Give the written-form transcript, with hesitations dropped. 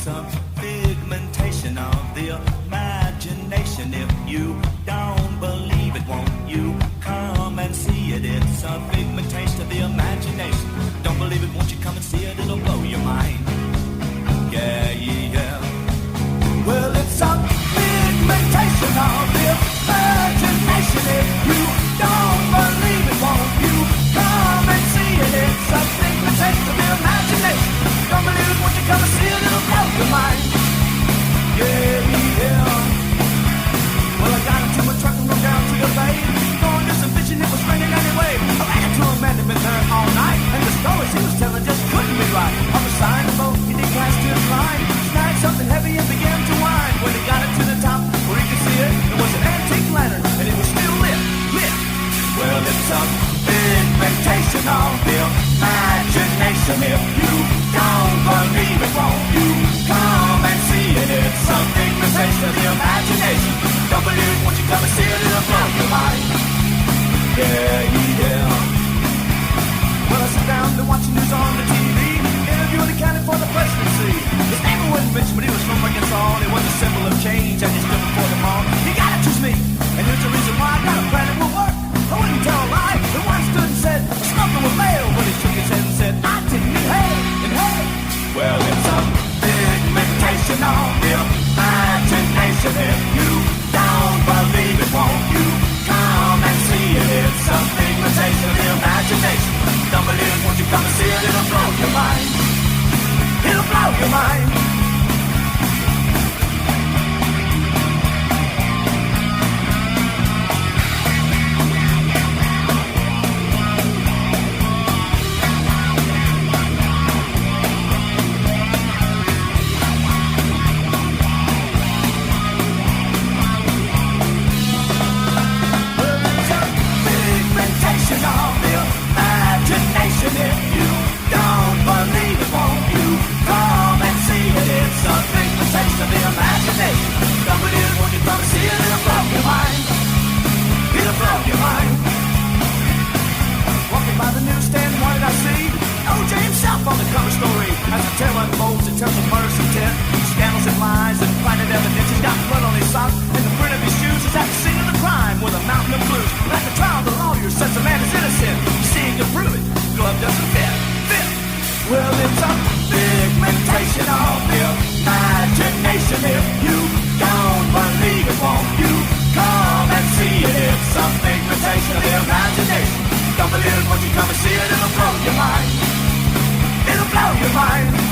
it's a pigmentation of the imagination. If you don't believe it, won't you come and see it? It's a pigmentation of the imagination. Don't believe it, won't you come and see it? It'll blow your mind. Yeah, yeah. Well, it's a pigmentation of the imagination. If you don't believe it, won't you come and see it? It's a pigmentation of the imagination. Don't believe it, won't you come and see it? It'll blow your mind. Yeah, yeah. Well, I got into a truck and rode down to the bay. Going to some fishing, it was raining anyway. I ran into a man that been there all night, and the stories he was telling just couldn't be right. On the side of the boat, he did cast his line, snagged something heavy and began to whine. When he got it to the top, where he could see it, it was an antique lantern, and it was still lit, lit. Well, it's a pigmentation of the imagination. If you don't believe it, won't you come and see it? It's a pigmentation of the imagination. Don't believe it, won't you come and see it? It'll blow your mind. Yeah, yeah. Well, I sit down to watch the news on the TV, interviewing a candidate for the presidency. His name wasn't mentioned, but he was from Arkansas, and it was a symbol of change, and he stood before them all. You gotta choose me, and here's the reason why. I got a plan that will work. I wouldn't tell a lie. The one stood and said, smoking will fail, but he shook his head and said, I didn't mean hey, and hey. Well, it's a pigmentation of the imagination. If you don't believe it, won't you come and see it? It's a pigmentation of the imagination. Don't believe it, won't you come and see it? It'll blow your mind. It'll blow your mind. Well, it's a pigmentation of the imagination. If you don't believe it, won't you come and see it? It's a pigmentation of the imagination. Don't believe it, won't you come and see it? It'll blow your mind. It'll blow your mind.